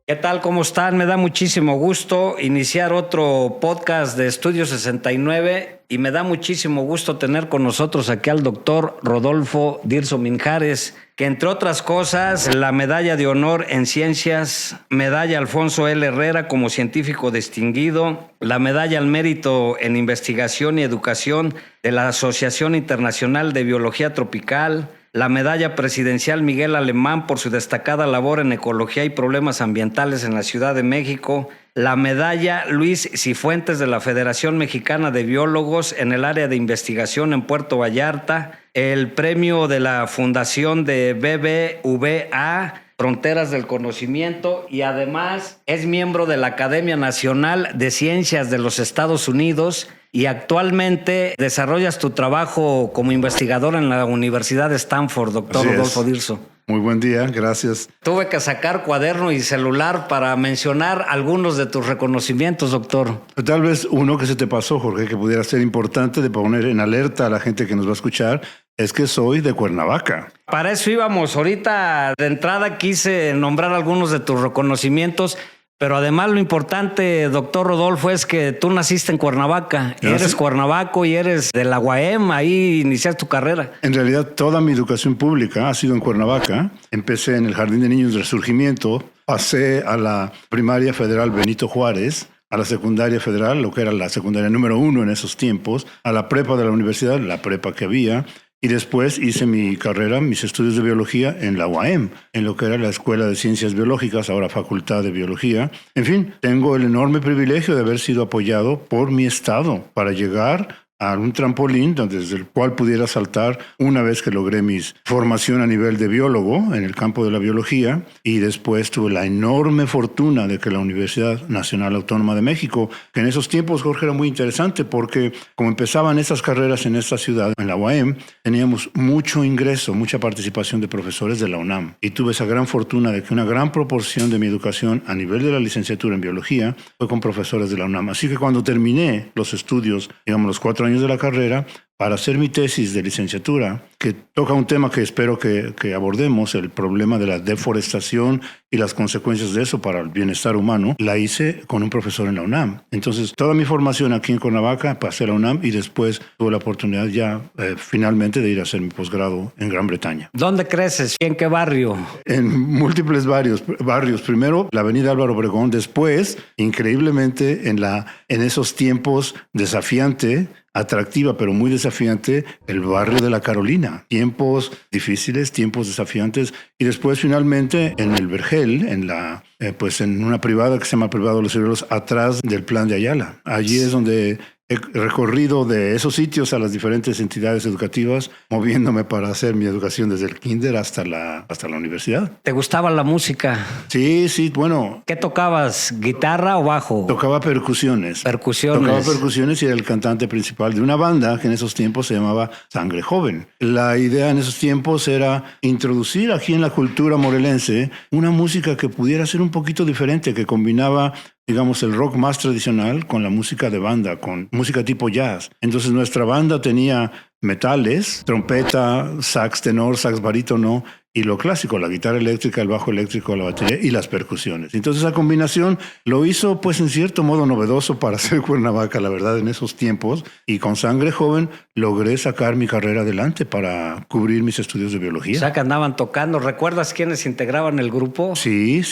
¿Qué tal? ¿Cómo están? Me da muchísimo gusto iniciar otro podcast de Estudio 69 y me da muchísimo gusto tener con nosotros aquí al doctor Rodolfo Dirso Minjares, que entre otras cosas, la medalla de honor en ciencias, medalla Alfonso L. Herrera como científico distinguido, la medalla al mérito en investigación y educación de la Asociación Internacional de Biología Tropical, la medalla presidencial Miguel Alemán por su destacada labor en ecología y problemas ambientales en la Ciudad de México, la medalla Luis Cifuentes de la Federación Mexicana de Biólogos en el área de investigación en Puerto Vallarta, el premio de la Fundación de BBVA, Fronteras del Conocimiento, y además es miembro de la Academia Nacional de Ciencias de los Estados Unidos y actualmente desarrollas tu trabajo como investigador en la Universidad de Stanford, doctor Rodolfo Dirso. Muy buen día, gracias. Tuve que sacar cuaderno y celular para mencionar algunos de tus reconocimientos, doctor. Tal vez uno que se te pasó, Jorge, que pudiera ser importante de poner en alerta a la gente que nos va a escuchar, es que soy de Cuernavaca. Para eso íbamos. Ahorita de entrada quise nombrar algunos de tus reconocimientos, pero además lo importante, doctor Rodolfo, es que tú naciste en Cuernavaca. Eres cuernavaco y eres de la UAM, ahí iniciaste tu carrera. En realidad, toda mi educación pública ha sido en Cuernavaca. Empecé en el Jardín de Niños del Surgimiento, pasé a la primaria federal Benito Juárez, a la secundaria federal, lo que era la secundaria número 1 en esos tiempos, a la prepa de la universidad, la prepa que había, y después hice mi carrera, mis estudios de biología en la UAM, en lo que era la Escuela de Ciencias Biológicas, ahora Facultad de Biología. En fin, tengo el enorme privilegio de haber sido apoyado por mi estado para llegar a un trampolín desde el cual pudiera saltar una vez que logré mi formación a nivel de biólogo en el campo de la biología, y después tuve la enorme fortuna de que la Universidad Nacional Autónoma de México, que en esos tiempos, Jorge, era muy interesante porque como empezaban esas carreras en esta ciudad, en la UAM, teníamos mucho ingreso, mucha participación de profesores de la UNAM, y tuve esa gran fortuna de que una gran proporción de mi educación a nivel de la licenciatura en biología fue con profesores de la UNAM. Así que cuando terminé los estudios, digamos los 4 años de la carrera, para hacer mi tesis de licenciatura, que toca un tema que espero que abordemos, el problema de la deforestación y las consecuencias de eso para el bienestar humano, la hice con un profesor en la UNAM. Entonces, toda mi formación aquí en Cuernavaca pasé a la UNAM y después tuve la oportunidad ya finalmente de ir a hacer mi posgrado en Gran Bretaña. ¿Dónde creces? ¿Y en qué barrio? En múltiples barrios. Primero, la avenida Álvaro Obregón. Después, increíblemente, en esos tiempos desafiante, atractiva, pero muy desafiante, el barrio de la Carolina. Tiempos difíciles, tiempos desafiantes. Y después, finalmente, en el Vergel, en una privada que se llama Privado de los Ciruelos, atrás del Plan de Ayala. Allí es donde he recorrido de esos sitios a las diferentes entidades educativas, moviéndome para hacer mi educación desde el kinder hasta la universidad. ¿Te gustaba la música? Sí, bueno. ¿Qué tocabas? ¿Guitarra o bajo? Tocaba percusiones. Tocaba percusiones y era el cantante principal de una banda que en esos tiempos se llamaba Sangre Joven. La idea en esos tiempos era introducir aquí en la cultura morelense una música que pudiera ser un poquito diferente, que combinaba, digamos, el rock más tradicional con la música de banda, con música tipo jazz. Entonces nuestra banda tenía metales, trompeta, sax tenor, sax barítono y lo clásico, la guitarra eléctrica, el bajo eléctrico, la batería y las percusiones. Entonces esa combinación lo hizo pues en cierto modo novedoso para hacer Cuernavaca, la verdad, en esos tiempos, y con Sangre Joven logré sacar mi carrera adelante para cubrir mis estudios de biología. O sea que andaban tocando. ¿Recuerdas quiénes integraban el grupo? Sí.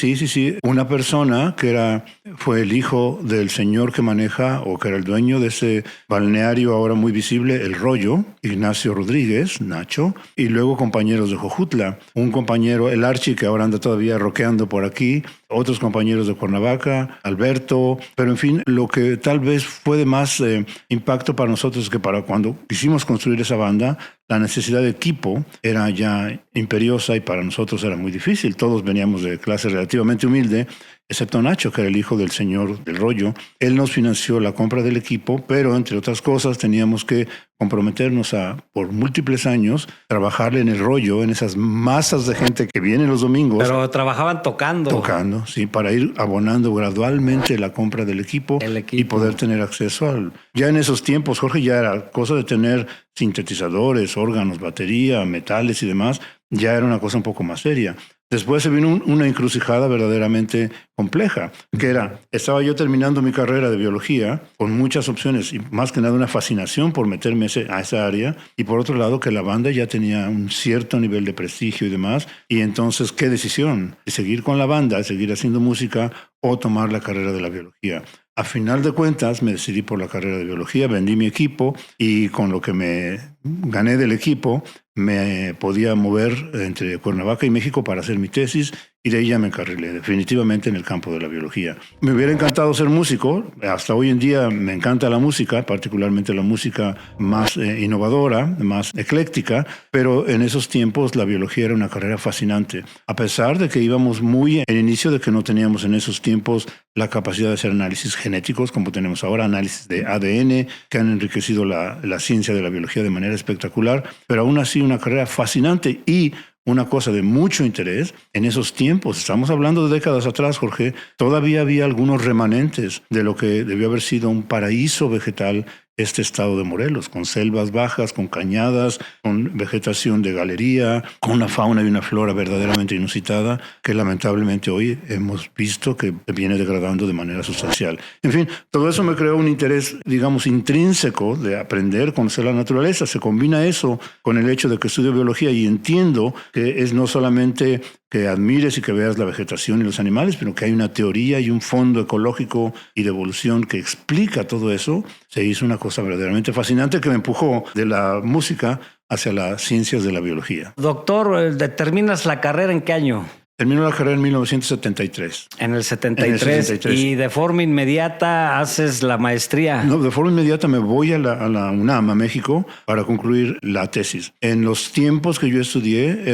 Una persona que fue el hijo del señor que maneja, o que era el dueño de ese balneario ahora muy visible, El Rollo, Ignacio Rodríguez, Nacho, y luego compañeros de Jojutla. Un compañero, el Archi, que ahora anda todavía rockeando por aquí, otros compañeros de Cuernavaca, Alberto, pero en fin, lo que tal vez fue de más impacto para nosotros es que para cuando quisimos construir esa banda, la necesidad de equipo era ya imperiosa y para nosotros era muy difícil. Todos veníamos de clase relativamente humilde, excepto Nacho, que era el hijo del señor del Rollo. Él nos financió la compra del equipo, pero entre otras cosas teníamos que comprometernos por múltiples años, trabajarle en el Rollo, en esas masas de gente que viene los domingos. Pero trabajaban tocando. Tocando, sí, para ir abonando gradualmente la compra del equipo y poder tener acceso Ya en esos tiempos, Jorge, ya era cosa de tener sintetizadores, órganos, batería, metales y demás, ya era una cosa un poco más seria. Después se vino una encrucijada verdaderamente compleja, que era, estaba yo terminando mi carrera de biología con muchas opciones y más que nada una fascinación por meterme a esa área, y por otro lado que la banda ya tenía un cierto nivel de prestigio y demás, y entonces, ¿qué decisión? ¿Seguir con la banda, seguir haciendo música o tomar la carrera de la biología? A final de cuentas me decidí por la carrera de biología, vendí mi equipo y con lo que me gané del equipo me podía mover entre Cuernavaca y México para hacer mi tesis, y de ahí ya me encarrilé definitivamente en el campo de la biología. Me hubiera encantado ser músico, hasta hoy en día me encanta la música, particularmente la música más innovadora, más ecléctica, pero en esos tiempos la biología era una carrera fascinante, a pesar de que íbamos muy en inicio, de que no teníamos en esos tiempos la capacidad de hacer análisis genéticos como tenemos ahora, análisis de ADN, que han enriquecido la ciencia de la biología de manera espectacular, pero aún así una carrera fascinante y una cosa de mucho interés. En esos tiempos, estamos hablando de décadas atrás, Jorge, todavía había algunos remanentes de lo que debió haber sido un paraíso vegetal este estado de Morelos, con selvas bajas, con cañadas, con vegetación de galería, con una fauna y una flora verdaderamente inusitada, que lamentablemente hoy hemos visto que viene degradando de manera sustancial. En fin, todo eso me creó un interés, digamos, intrínseco de aprender, conocer la naturaleza. Se combina eso con el hecho de que estudio biología y entiendo que es no solamente que admires y que veas la vegetación y los animales, pero que hay una teoría y un fondo ecológico y de evolución que explica todo eso. Se hizo una cosa verdaderamente fascinante que me empujó de la música hacia las ciencias de la biología. Doctor, ¿terminas la carrera en qué año? Terminó la carrera en 1973. En el 73. ¿Y de forma inmediata haces la maestría? No, de forma inmediata me voy a la UNAM, a México, para concluir la tesis. En los tiempos que yo estudié,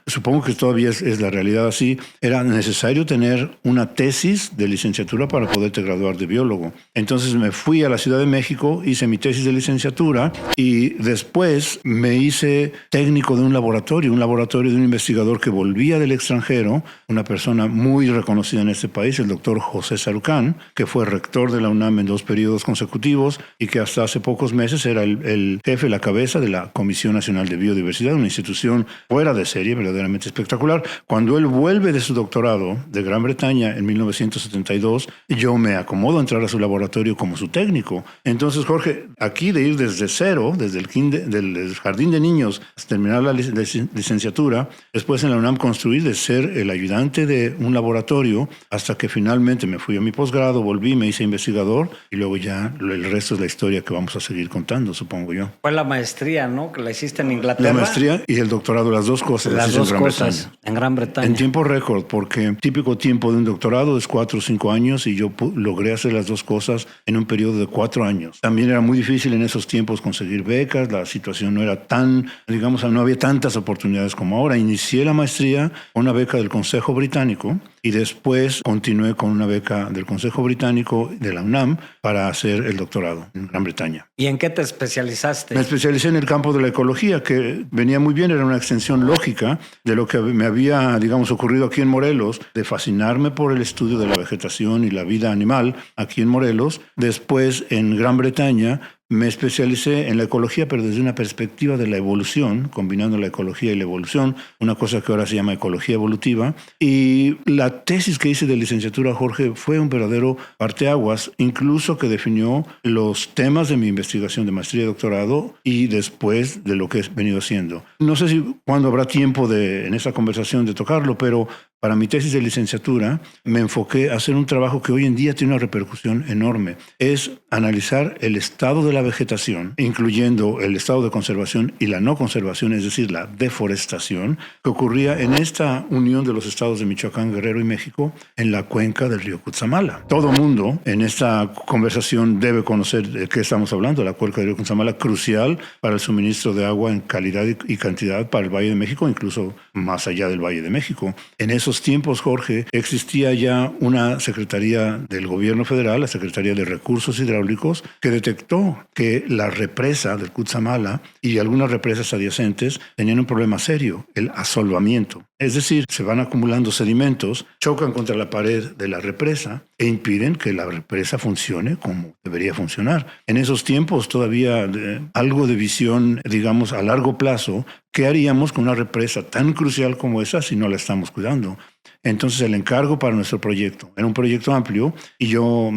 supongo que todavía es la realidad así, era necesario tener una tesis de licenciatura para poderte graduar de biólogo. Entonces me fui a la Ciudad de México, hice mi tesis de licenciatura y después me hice técnico de un laboratorio de un investigador que volvía del extranjero, una persona muy reconocida en este país, el doctor José Sarucán, que fue rector de la UNAM en 2 periodos consecutivos y que hasta hace pocos meses era el jefe, la cabeza de la Comisión Nacional de Biodiversidad, una institución fuera de serie, verdaderamente espectacular. Cuando él vuelve de su doctorado de Gran Bretaña en 1972, yo me acomodo a entrar a su laboratorio como su técnico. Entonces, Jorge, aquí de ir desde cero, desde del jardín de niños hasta terminar la licenciatura, después en la UNAM construir de ser el ayudante de un laboratorio hasta que finalmente me fui a mi posgrado, volví, me hice investigador y luego ya el resto es la historia que vamos a seguir contando, supongo yo. Fue la maestría, ¿no? Que la hiciste en Inglaterra. La maestría y el doctorado, las dos cosas. Las dos cosas en Gran Bretaña. En tiempo récord, porque típico tiempo de un doctorado es 4 o 5 años y yo logré hacer las dos cosas en un periodo de 4 años. También era muy difícil en esos tiempos conseguir becas, la situación no era tan, digamos, no había tantas oportunidades como ahora. Inicié la maestría con una beca del Consejo Británico y después continué con una beca del Consejo Británico de la UNAM para hacer el doctorado en Gran Bretaña. ¿Y en qué te especializaste? Me especialicé en el campo de la ecología, que venía muy bien, era una extensión lógica de lo que me había, digamos, ocurrido aquí en Morelos, de fascinarme por el estudio de la vegetación y la vida animal aquí en Morelos. Después, en Gran Bretaña, me especialicé en la ecología, pero desde una perspectiva de la evolución, combinando la ecología y la evolución, una cosa que ahora se llama ecología evolutiva. Y la tesis que hice de licenciatura, Jorge, fue un verdadero parteaguas, incluso que definió los temas de mi investigación de maestría y doctorado y después de lo que he venido haciendo. No sé si cuándo habrá tiempo en esta conversación de tocarlo, pero para mi tesis de licenciatura me enfoqué a hacer un trabajo que hoy en día tiene una repercusión enorme. Es analizar el estado de la vegetación, incluyendo el estado de conservación y la no conservación, es decir, la deforestación, que ocurría en esta unión de los estados de Michoacán, Guerrero y México en la cuenca del río Cutzamala. Todo mundo en esta conversación debe conocer de qué estamos hablando. La cuenca del río Cutzamala, crucial para el suministro de agua en calidad y cantidad para el Valle de México, incluso más allá del Valle de México. En esos tiempos, Jorge, existía ya una secretaría del gobierno federal, la Secretaría de Recursos Hidráulicos, que detectó que la represa del Cutzamala y algunas represas adyacentes tenían un problema serio, el asolvamiento. Es decir, se van acumulando sedimentos, chocan contra la pared de la represa e impiden que la represa funcione como debería funcionar. En esos tiempos todavía algo de visión, digamos, a largo plazo ¿Qué haríamos con una represa tan crucial como esa si no la estamos cuidando? Entonces el encargo para nuestro proyecto era un proyecto amplio y yo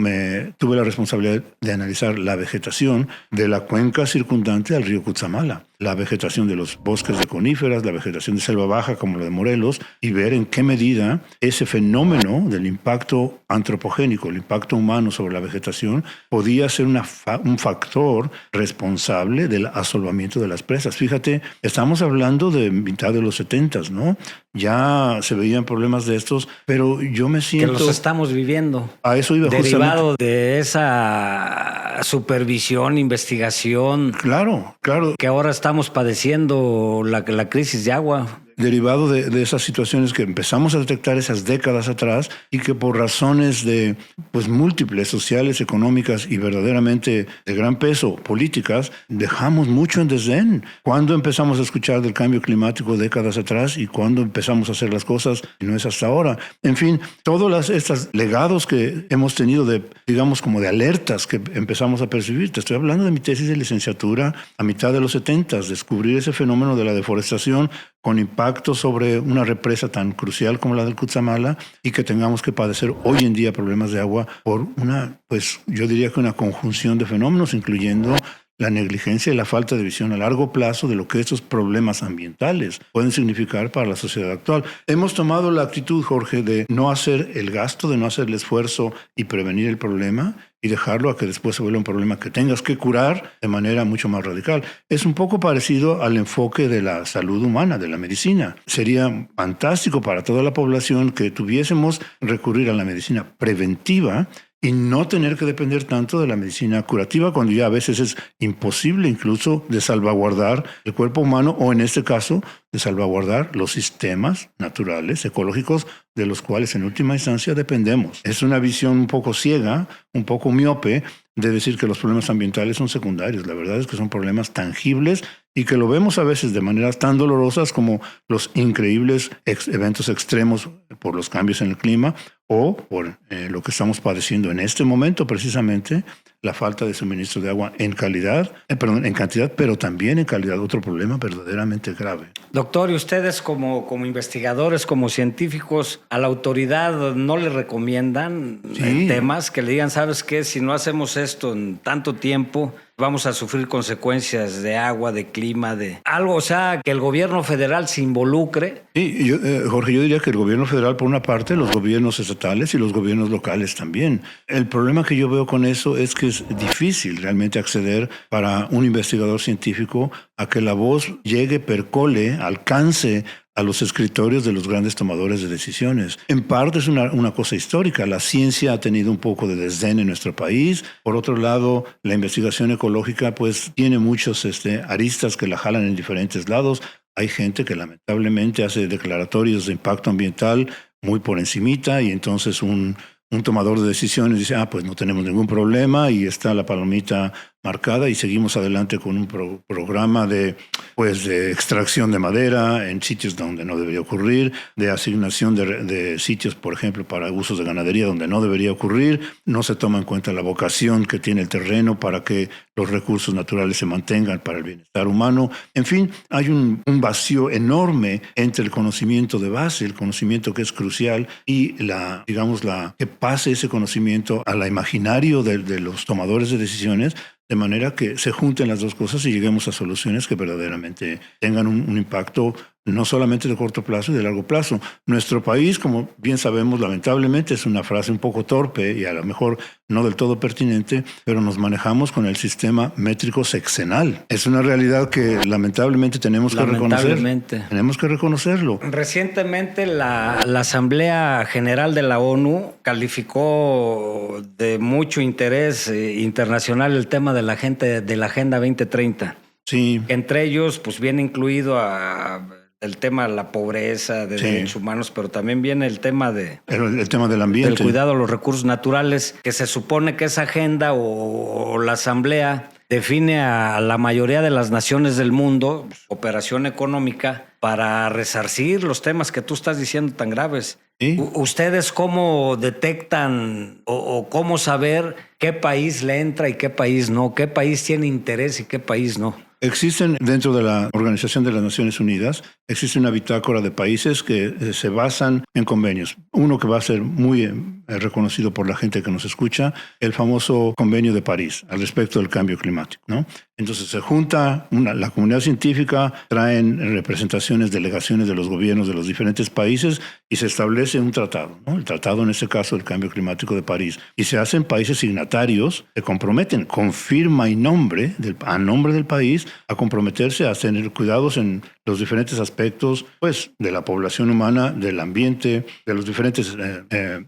tuve la responsabilidad de analizar la vegetación de la cuenca circundante al río Cutzamala, la vegetación de los bosques de coníferas, la vegetación de selva baja como la de Morelos, y ver en qué medida ese fenómeno del impacto antropogénico, el impacto humano sobre la vegetación, podía ser un factor responsable del asolvamiento de las presas. Fíjate, estamos hablando de mitad de los 70s, ¿no? Ya se veían problemas de estos, pero yo me siento... Que los estamos viviendo. A eso iba justamente. Derivado de esa supervisión, investigación. Claro. Que ahora estamos padeciendo la crisis de agua. Derivado de esas situaciones que empezamos a detectar esas décadas atrás y que por razones de múltiples, sociales, económicas y verdaderamente de gran peso, políticas, dejamos mucho en desdén. ¿Cuándo empezamos a escuchar del cambio climático décadas atrás y cuándo empezamos a hacer las cosas? Y no es hasta ahora. En fin, todos estos legados que hemos tenido digamos como de alertas que empezamos a percibir. Te estoy hablando de mi tesis de licenciatura a mitad de los 70s, descubrir ese fenómeno de la deforestación con impacto sobre una represa tan crucial como la del Cutzamala y que tengamos que padecer hoy en día problemas de agua por yo diría que una conjunción de fenómenos, incluyendo la negligencia y la falta de visión a largo plazo de lo que estos problemas ambientales pueden significar para la sociedad actual. Hemos tomado la actitud, Jorge, de no hacer el gasto, de no hacer el esfuerzo y prevenir el problema y dejarlo a que después se vuelva un problema que tengas que curar de manera mucho más radical. Es un poco parecido al enfoque de la salud humana, de la medicina. Sería fantástico para toda la población que tuviésemos recurrir a la medicina preventiva y no tener que depender tanto de la medicina curativa, cuando ya a veces es imposible incluso de salvaguardar el cuerpo humano o en este caso de salvaguardar los sistemas naturales, ecológicos, de los cuales en última instancia dependemos. Es una visión un poco ciega, un poco miope, de decir que los problemas ambientales son secundarios. La verdad es que son problemas tangibles y que lo vemos a veces de maneras tan dolorosas como los increíbles eventos extremos por los cambios en el clima o por lo que estamos padeciendo en este momento, precisamente la falta de suministro de agua en cantidad, pero también en calidad, otro problema verdaderamente grave. Doctor, y ustedes como investigadores, como científicos, a la autoridad no le recomiendan temas que le digan, ¿sabes qué? Si no hacemos esto en tanto tiempo, vamos a sufrir consecuencias de agua, de clima, de algo, o sea, que el gobierno federal se involucre. Sí, Jorge, yo diría que el gobierno federal por una parte, los gobiernos estatales y los gobiernos locales también. El problema que yo veo con eso es que es difícil realmente acceder para un investigador científico a que la voz llegue, percole, alcance a los escritorios de los grandes tomadores de decisiones. En parte es una cosa histórica. La ciencia ha tenido un poco de desdén en nuestro país. Por otro lado, la investigación ecológica tiene muchos aristas que la jalan en diferentes lados. Hay gente que lamentablemente hace declaratorios de impacto ambiental muy por encimita y entonces un tomador de decisiones dice, pues no tenemos ningún problema y está la palomita marcada y seguimos adelante con un programa de extracción de madera en sitios donde no debería ocurrir, de asignación de sitios, por ejemplo, para usos de ganadería donde no debería ocurrir. No se toma en cuenta la vocación que tiene el terreno para que los recursos naturales se mantengan para el bienestar humano. En fin, hay un vacío enorme entre el conocimiento de base, el conocimiento que es crucial, y que pase ese conocimiento al imaginario de los tomadores de decisiones, de manera que se junten las dos cosas y lleguemos a soluciones que verdaderamente tengan un impacto no solamente de corto plazo y de largo plazo. Nuestro país, como bien sabemos, lamentablemente es una frase un poco torpe y a lo mejor no del todo pertinente, pero nos manejamos con el sistema métrico sexenal. Es una realidad que lamentablemente tenemos que reconocer. Tenemos que reconocerlo. Recientemente la Asamblea General de la ONU calificó de mucho interés internacional el tema de la Agenda 2030. Sí. Entre ellos, viene incluido el tema de la pobreza, de derechos humanos, pero también viene el tema el tema del ambiente, del cuidado de los recursos naturales, que se supone que esa agenda o la asamblea define a la mayoría de las naciones del mundo operación económica para resarcir los temas que tú estás diciendo tan graves. ¿Sí? ¿Ustedes cómo detectan o cómo saber qué país le entra y qué país no? ¿Qué país tiene interés y qué país no? Existen dentro de la Organización de las Naciones Unidas, existe una bitácora de países que se basan en convenios. Uno que va a ser muy reconocido por la gente que nos escucha, el famoso Convenio de París al respecto del cambio climático, ¿no? Entonces se junta la comunidad científica, traen representaciones, delegaciones de los gobiernos de los diferentes países y se establece un tratado, ¿no? El tratado en este caso del cambio climático de París. Y se hacen países signatarios, se comprometen con firma y nombre, a nombre del país, a comprometerse a tener cuidados en los diferentes aspectos, pues, de la población humana, del ambiente, de los diferentes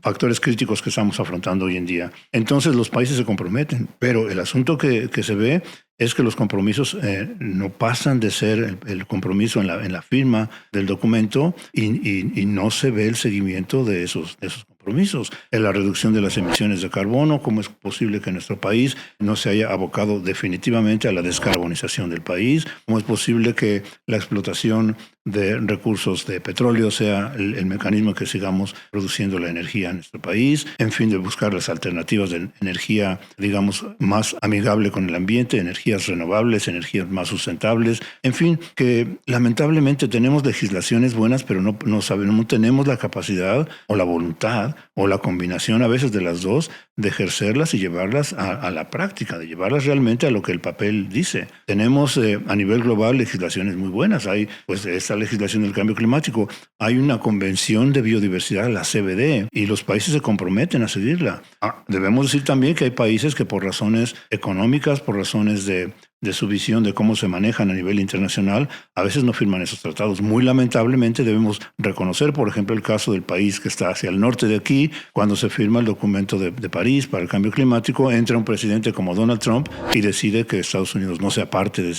factores críticos que estamos afrontando hoy en día. Entonces los países se comprometen, pero el asunto que se ve es que los compromisos no pasan de ser el compromiso en la firma del documento y no se ve el seguimiento de esos compromisos. En la reducción de las emisiones de carbono, cómo es posible que nuestro país no se haya abocado definitivamente a la descarbonización del país, cómo es posible que la explotación de recursos de petróleo sea el mecanismo que sigamos produciendo la energía en nuestro país, en fin, de buscar las alternativas de energía, digamos, más amigable con el ambiente, energías renovables, energías más sustentables, en fin, que lamentablemente tenemos legislaciones buenas, pero no tenemos la capacidad o la voluntad o la combinación a veces de las dos de ejercerlas y llevarlas a la práctica, de llevarlas realmente a lo que el papel dice. Tenemos a nivel global legislaciones muy buenas. Hay pues esta legislación del cambio climático. Hay una convención de biodiversidad, la CBD, y los países se comprometen a seguirla. Debemos decir también que hay países que por razones económicas, por razones de su visión de cómo se manejan a nivel internacional, a veces no firman esos tratados. Muy lamentablemente debemos reconocer, por ejemplo, el caso del país que está hacia el norte de aquí, cuando se firma el documento de París para el cambio climático, entra un presidente como Donald Trump y decide que Estados Unidos no sea parte de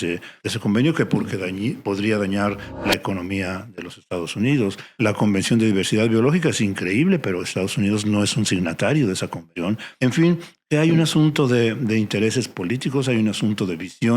ese convenio, que porque podría dañar la economía de los Estados Unidos. La Convención de Diversidad Biológica es increíble, pero Estados Unidos no es un signatario de esa convención. En fin, hay un asunto de intereses políticos, hay un asunto de visiones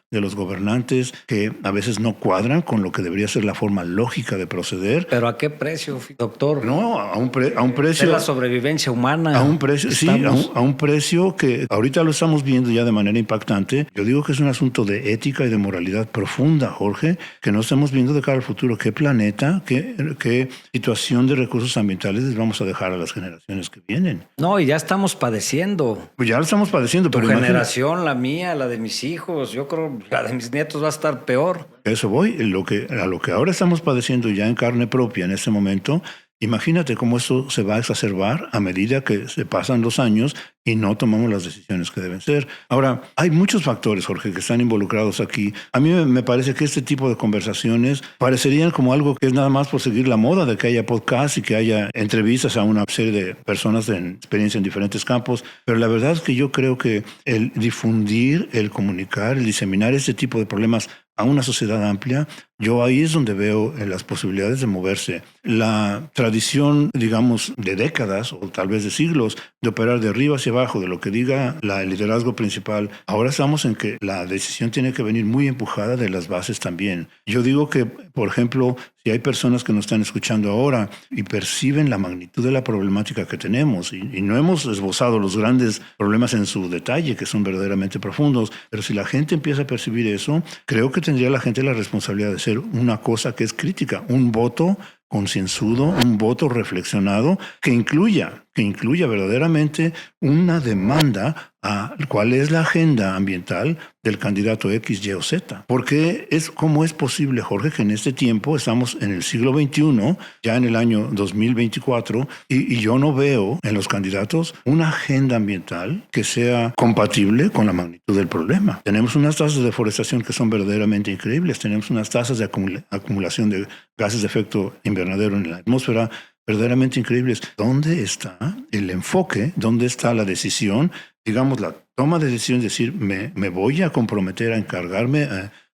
de los gobernantes que a veces no cuadran con lo que debería ser la forma lógica de proceder. ¿Pero a qué precio, doctor? No, a un precio... Es la sobrevivencia humana. A un precio, sí, a un precio que ahorita lo estamos viendo ya de manera impactante. Yo digo que es un asunto de ética y de moralidad profunda, Jorge, que no estamos viendo de cara al futuro. ¿Qué planeta, qué situación de recursos ambientales les vamos a dejar a las generaciones que vienen? No, y ya estamos padeciendo. Pues ya lo estamos padeciendo. Tu pero generación, la mía, la de mis hijos, yo creo la de mis nietos va a estar peor. Eso voy, a lo que ahora estamos padeciendo ya en carne propia en este momento. Imagínate cómo esto se va a exacerbar a medida que se pasan los años y no tomamos las decisiones que deben ser. Ahora, hay muchos factores, Jorge, que están involucrados aquí. A mí me parece que este tipo de conversaciones parecerían como algo que es nada más por seguir la moda de que haya podcasts y que haya entrevistas a una serie de personas de experiencia en diferentes campos, pero la verdad es que yo creo que el difundir, el comunicar, el diseminar este tipo de problemas a una sociedad amplia, yo ahí es donde veo las posibilidades de moverse. La tradición, digamos, de décadas o tal vez de siglos de operar de arriba hacia abajo, de lo que diga el liderazgo principal, ahora estamos en que la decisión tiene que venir muy empujada de las bases también. Yo digo que, por ejemplo, si hay personas que nos están escuchando ahora y perciben la magnitud de la problemática que tenemos y no hemos esbozado los grandes problemas en su detalle, que son verdaderamente profundos, pero si la gente empieza a percibir eso, creo que tendría la gente la responsabilidad de ser una cosa que es crítica, un voto concienzudo, un voto reflexionado que incluya verdaderamente una demanda a cuál es la agenda ambiental del candidato X, Y o Z. Porque ¿cómo es posible, Jorge, que en este tiempo estamos en el siglo XXI, ya en el año 2024, y yo no veo en los candidatos una agenda ambiental que sea compatible con la magnitud del problema? Tenemos unas tasas de deforestación que son verdaderamente increíbles, tenemos unas tasas de acumulación de gases de efecto invernadero en la atmósfera verdaderamente increíbles. ¿Dónde está el enfoque? ¿Dónde está la decisión? Digamos, la toma de decisión, es decir, me voy a comprometer a encargarme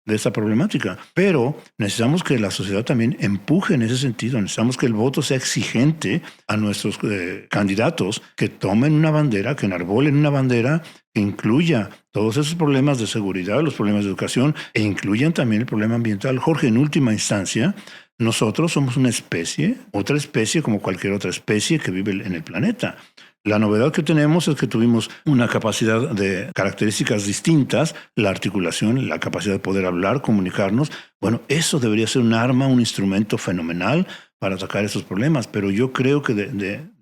de esta problemática. Pero necesitamos que la sociedad también empuje en ese sentido. Necesitamos que el voto sea exigente a nuestros candidatos, que tomen una bandera, que enarbolen una bandera que incluya todos esos problemas de seguridad, los problemas de educación, e incluyan también el problema ambiental. Jorge, en última instancia, nosotros somos una especie, otra especie como cualquier otra especie que vive en el planeta. La novedad que tenemos es que tuvimos una capacidad de características distintas, la articulación, la capacidad de poder hablar, comunicarnos. Bueno, eso debería ser un arma, un instrumento fenomenal para atacar esos problemas, pero yo creo que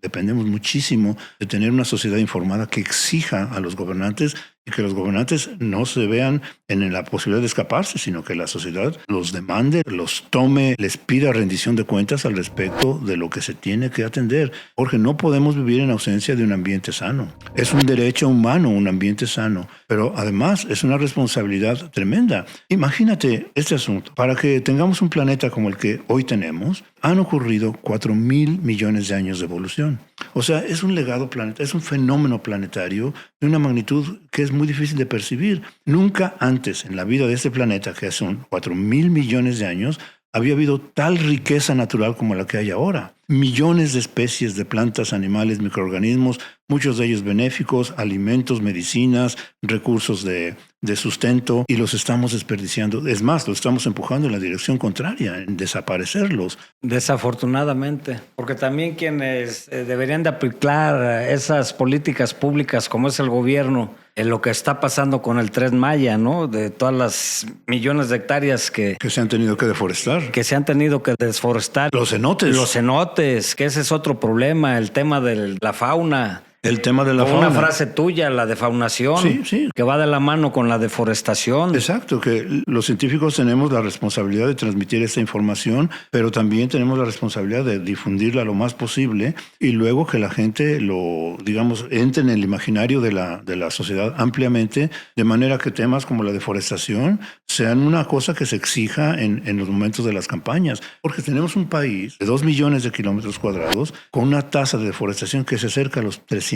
dependemos muchísimo de tener una sociedad informada que exija a los gobernantes y que los gobernantes no se vean en la posibilidad de escaparse, sino que la sociedad los demande, los tome, les pida rendición de cuentas al respecto de lo que se tiene que atender. Jorge, no podemos vivir en ausencia de un ambiente sano. Es un derecho humano un ambiente sano, pero además es una responsabilidad tremenda. Imagínate este asunto. Para que tengamos un planeta como el que hoy tenemos, han ocurrido 4.000 millones de años de evolución. O sea, es un legado planetario, es un fenómeno planetario de una magnitud que es muy difícil de percibir. Nunca antes en la vida de este planeta, que son 4.000 millones de años, había habido tal riqueza natural como la que hay ahora. Millones de especies de plantas, animales, microorganismos, muchos de ellos benéficos, alimentos, medicinas, recursos de sustento, y los estamos desperdiciando. Es más, los estamos empujando en la dirección contraria, en desaparecerlos. Desafortunadamente, porque también quienes deberían de aplicar esas políticas públicas, como es el gobierno, en lo que está pasando con el Tren Maya, ¿no? De todas las millones de hectáreas que se han tenido que deforestar. Que se han tenido que desforestar. Los cenotes. Los cenotes, que ese es otro problema, el tema de la fauna. El tema de la fauna. Una frase tuya, la defaunación, sí, que va de la mano con la deforestación. Exacto, que los científicos tenemos la responsabilidad de transmitir esta información, pero también tenemos la responsabilidad de difundirla lo más posible y luego que la gente entre en el imaginario de la sociedad ampliamente, de manera que temas como la deforestación sean una cosa que se exija en los momentos de las campañas. Porque tenemos un país de 2 millones de kilómetros cuadrados con una tasa de deforestación que se acerca a los 300,000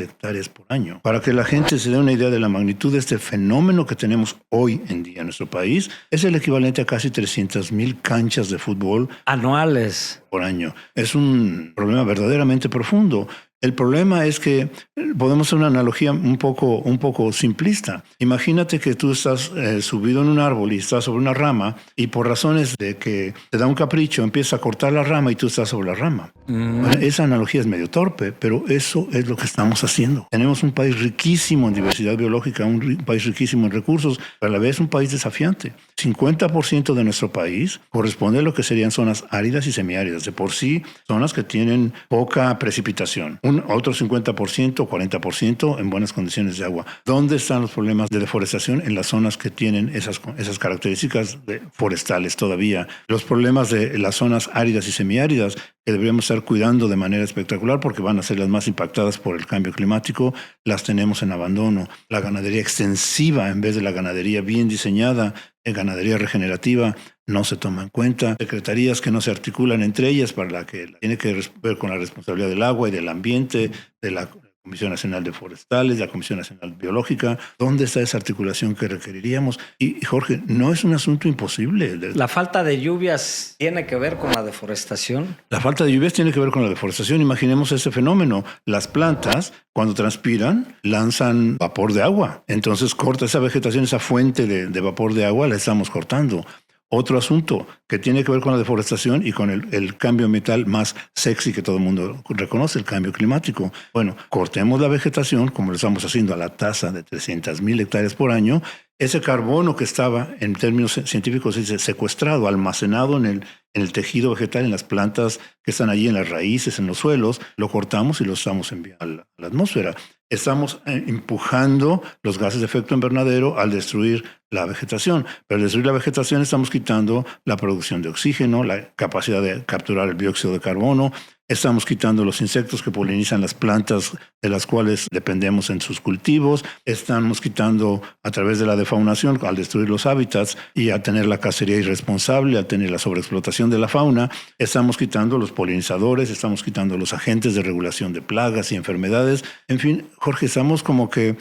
hectáreas por año. Para que la gente se dé una idea de la magnitud de este fenómeno que tenemos hoy en día en nuestro país, es el equivalente a casi 300,000 canchas de fútbol anuales por año. Es un problema verdaderamente profundo. El problema es que podemos hacer una analogía un poco simplista. Imagínate que tú estás subido en un árbol y estás sobre una rama y por razones de que te da un capricho empiezas a cortar la rama y tú estás sobre la rama. Bueno, esa analogía es medio torpe, pero eso es lo que estamos haciendo. Tenemos un país riquísimo en diversidad biológica, un país riquísimo en recursos, pero a la vez un país desafiante. 50% de nuestro país corresponde a lo que serían zonas áridas y semiáridas, de por sí zonas que tienen poca precipitación. Otro 50% o 40% en buenas condiciones de agua. ¿Dónde están los problemas de deforestación? En las zonas que tienen esas características forestales todavía. Los problemas de las zonas áridas y semiáridas que deberíamos estar cuidando de manera espectacular porque van a ser las más impactadas por el cambio climático, las tenemos en abandono. La ganadería extensiva en vez de la ganadería bien diseñada, ganadería regenerativa, no se toma en cuenta. Secretarías que no se articulan entre ellas para la que tiene que ver con la responsabilidad del agua y del ambiente, de la Comisión Nacional de Forestales, la Comisión Nacional Biológica. ¿Dónde está esa articulación que requeriríamos? Y Jorge, no es un asunto imposible. ¿La falta de lluvias tiene que ver con la deforestación? La falta de lluvias tiene que ver con la deforestación. Imaginemos ese fenómeno. Las plantas, cuando transpiran, lanzan vapor de agua. Entonces corta esa vegetación, esa fuente de vapor de agua, la estamos cortando. Otro asunto que tiene que ver con la deforestación y con el cambio ambiental más sexy que todo el mundo reconoce, el cambio climático. Bueno, cortemos la vegetación, como lo estamos haciendo a la tasa de 300,000 hectáreas por año. Ese carbono que estaba, en términos científicos, se dice secuestrado, almacenado en el tejido vegetal, en las plantas que están allí, en las raíces, en los suelos, lo cortamos y lo estamos enviando a la atmósfera. Estamos empujando los gases de efecto invernadero al destruir la vegetación. Pero al destruir la vegetación estamos quitando la producción de oxígeno, la capacidad de capturar el dióxido de carbono. Estamos quitando los insectos que polinizan las plantas de las cuales dependemos en sus cultivos. Estamos quitando a través de la defaunación, al destruir los hábitats y a tener la cacería irresponsable, a tener la sobreexplotación de la fauna. Estamos quitando los polinizadores, estamos quitando los agentes de regulación de plagas y enfermedades. En fin, Jorge, estamos como que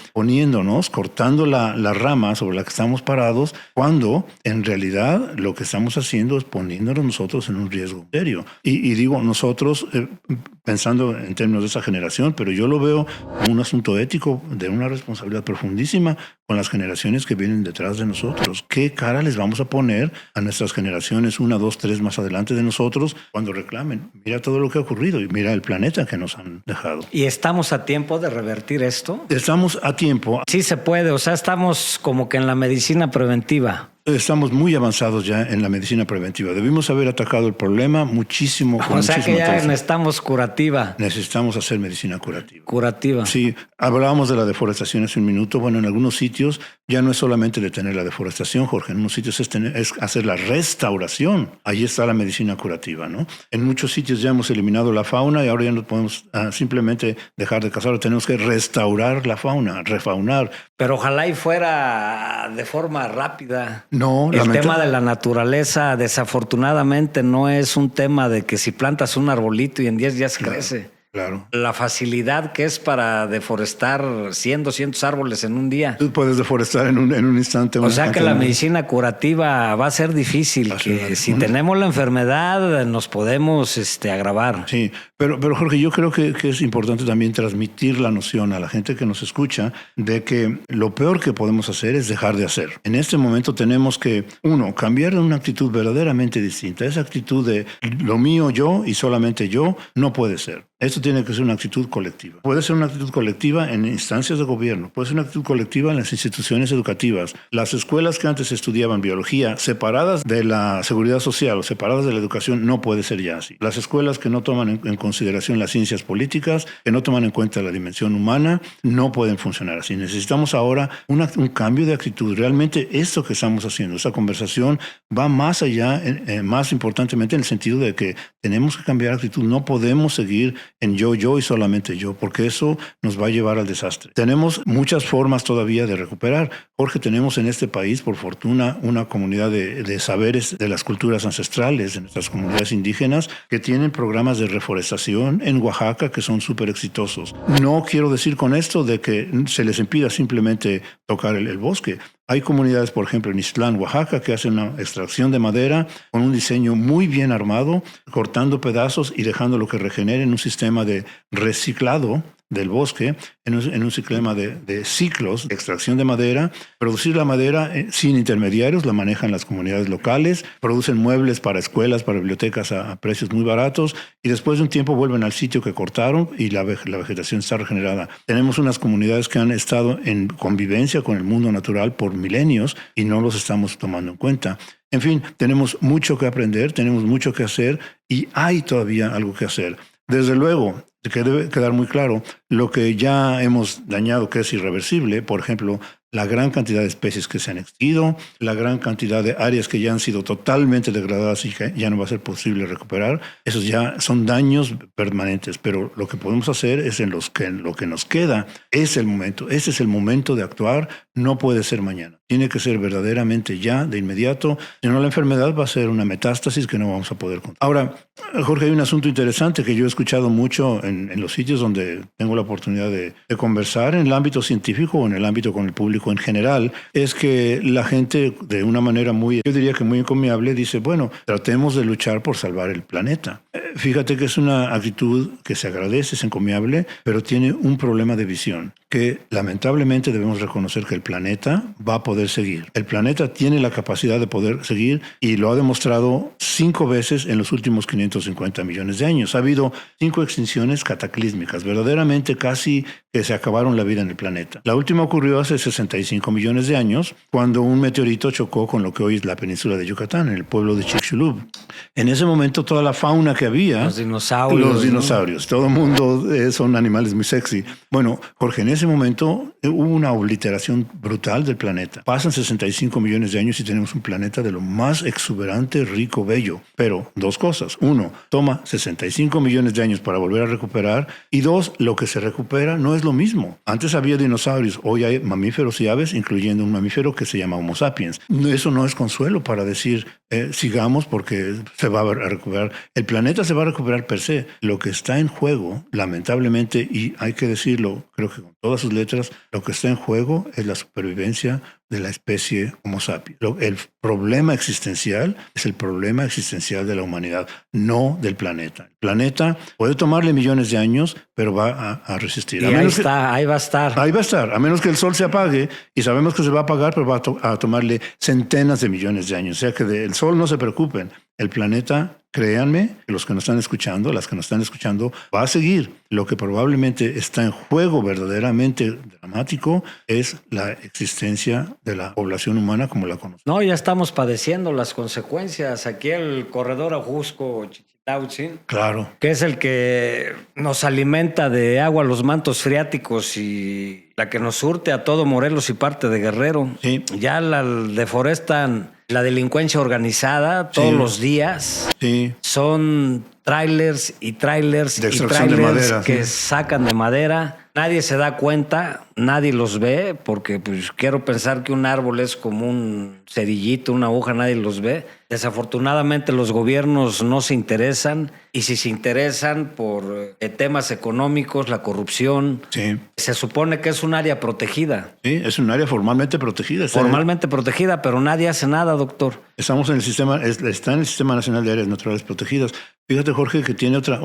cortando la rama sobre la que estamos parados, cuando en realidad lo que estamos haciendo es poniéndonos nosotros en un riesgo serio. Y digo nosotros, pensando en términos de esa generación, pero yo lo veo como un asunto ético de una responsabilidad profundísima con las generaciones que vienen detrás de nosotros. ¿Qué cara les vamos a poner a nuestras generaciones 1, 2, 3 más adelante de nosotros cuando reclamen? Mira todo lo que ha ocurrido y mira el planeta que nos han dejado. ¿Y estamos a tiempo de revertir esto? Estamos a tiempo. Sí se puede, o sea, estamos como que en la medicina preventiva. Estamos muy avanzados ya en la medicina preventiva. Debimos haber atacado el problema muchísimo. O sea que ya necesitamos curativa. Necesitamos hacer medicina curativa. Curativa. Sí, hablábamos de la deforestación hace un minuto. Bueno, en algunos sitios ya no es solamente detener la deforestación, Jorge. En unos sitios es hacer la restauración. Ahí está la medicina curativa, ¿no? En muchos sitios ya hemos eliminado la fauna y ahora ya no podemos simplemente dejar de cazar. Tenemos que restaurar la fauna, refaunar. Pero ojalá y fuera de forma rápida. No, el tema de la naturaleza, desafortunadamente, no es un tema de que si plantas un arbolito y en 10 días crece. Claro. La facilidad que es para deforestar 100, 200 árboles en un día. Tú puedes deforestar en un instante. O sea que la medicina curativa va a ser difícil, que si tenemos la enfermedad nos podemos agravar. Sí, pero Jorge, yo creo que es importante también transmitir la noción a la gente que nos escucha de que lo peor que podemos hacer es dejar de hacer. En este momento tenemos que, cambiar una actitud verdaderamente distinta. Esa actitud de lo mío yo y solamente yo no puede ser. Esto tiene que ser una actitud colectiva. Puede ser una actitud colectiva en instancias de gobierno, puede ser una actitud colectiva en las instituciones educativas. Las escuelas que antes estudiaban biología separadas de la seguridad social o separadas de la educación no puede ser ya así. Las escuelas que no toman en consideración las ciencias políticas, que no toman en cuenta la dimensión humana, no pueden funcionar así. Necesitamos ahora un cambio de actitud. Realmente esto que estamos haciendo, esta conversación va más allá, más importantemente en el sentido de que tenemos que cambiar actitud. No podemos seguir en yo y solamente yo, porque eso nos va a llevar al desastre. Tenemos muchas formas todavía de recuperar. Jorge, tenemos en este país, por fortuna, una comunidad de saberes de las culturas ancestrales, de nuestras comunidades indígenas, que tienen programas de reforestación en Oaxaca que son súper exitosos. No quiero decir con esto de que se les impida simplemente tocar el bosque. Hay comunidades, por ejemplo, en Ixtlán, Oaxaca, que hacen una extracción de madera con un diseño muy bien armado, cortando pedazos y dejando lo que regenere en un sistema de reciclado del bosque, en un sistema de ciclos de extracción de madera, producir la madera sin intermediarios, la manejan las comunidades locales, producen muebles para escuelas, para bibliotecas a precios muy baratos y después de un tiempo vuelven al sitio que cortaron y la vegetación está regenerada. Tenemos unas comunidades que han estado en convivencia con el mundo natural por milenios y no los estamos tomando en cuenta. En fin, tenemos mucho que aprender, tenemos mucho que hacer y hay todavía algo que hacer. Desde luego, que debe quedar muy claro, lo que ya hemos dañado que es irreversible, por ejemplo, la gran cantidad de especies que se han extinguido, la gran cantidad de áreas que ya han sido totalmente degradadas y que ya no va a ser posible recuperar, esos ya son daños permanentes, pero lo que podemos hacer es en lo que nos queda, es el momento, ese es el momento de actuar, no puede ser mañana, tiene que ser verdaderamente ya, de inmediato, si no la enfermedad va a ser una metástasis que no vamos a poder controlar. Ahora, Jorge, hay un asunto interesante que yo he escuchado mucho en los sitios donde tengo la oportunidad de conversar, en el ámbito científico o en el ámbito con el público en general, es que la gente de una manera yo diría que muy encomiable, dice, bueno, tratemos de luchar por salvar el planeta. Fíjate que es una actitud que se agradece, es encomiable, pero tiene un problema de visión, que lamentablemente debemos reconocer que el planeta va a poder seguir. El planeta tiene la capacidad de poder seguir y lo ha demostrado 5 veces en los últimos 550 millones de años. Ha habido 5 extinciones cataclísmicas, verdaderamente casi que se acabaron la vida en el planeta. La última ocurrió hace 65 millones de años, cuando un meteorito chocó con lo que hoy es la península de Yucatán, en el pueblo de Chicxulub. En ese momento toda la fauna que había... Los dinosaurios. Todo el mundo son animales muy sexy. Bueno, Jorge, en ese momento hubo una obliteración brutal del planeta. Pasan 65 millones de años y tenemos un planeta de lo más exuberante, rico, bello. Pero 2 cosas. 1, toma 65 millones de años para volver a recuperar. Y 2, lo que se recupera no es lo mismo. Antes había dinosaurios, hoy hay mamíferos y aves, incluyendo un mamífero que se llama Homo sapiens. Eso no es consuelo para decir sigamos porque se va a recuperar. El planeta se va a recuperar per se. Lo que está en juego, lamentablemente, y hay que decirlo, creo que con todas sus letras, lo que está en juego es la supervivencia de la especie Homo sapiens. El problema existencial es el problema existencial de la humanidad, no del planeta. El planeta puede tomarle millones de años, pero va a resistir. Y ahí va a estar. Ahí va a estar, a menos que el sol se apague, y sabemos que se va a apagar, pero va a tomarle centenas de millones de años. O sea que del sol no se preocupen. El planeta, créanme, que los que nos están escuchando, las que nos están escuchando, va a seguir. Lo que probablemente está en juego verdaderamente dramático es la existencia de la población humana como la conocemos. No, ya estamos padeciendo las consecuencias. Aquí el corredor Ajusco-Chichilautzin, claro, que es el que nos alimenta de agua los mantos freáticos y la que nos surte a todo Morelos y parte de Guerrero. Sí. Ya la deforestan la delincuencia organizada todos los días. Sí. Son trailers y trailers de y extracción trailers de madera, que sí. sacan de madera. Nadie se da cuenta, nadie los ve, porque pues quiero pensar que un árbol es como un cerillito, una aguja, nadie los ve. Desafortunadamente los gobiernos no se interesan, y si se interesan por temas económicos, la corrupción, Sí. se supone que es un área protegida. Sí, es un área formalmente protegida. Formalmente protegida, pero nadie hace nada, doctor. Estamos en el sistema, está en el Sistema Nacional de Áreas Naturales Protegidas. Fíjate, Jorge, que tiene otra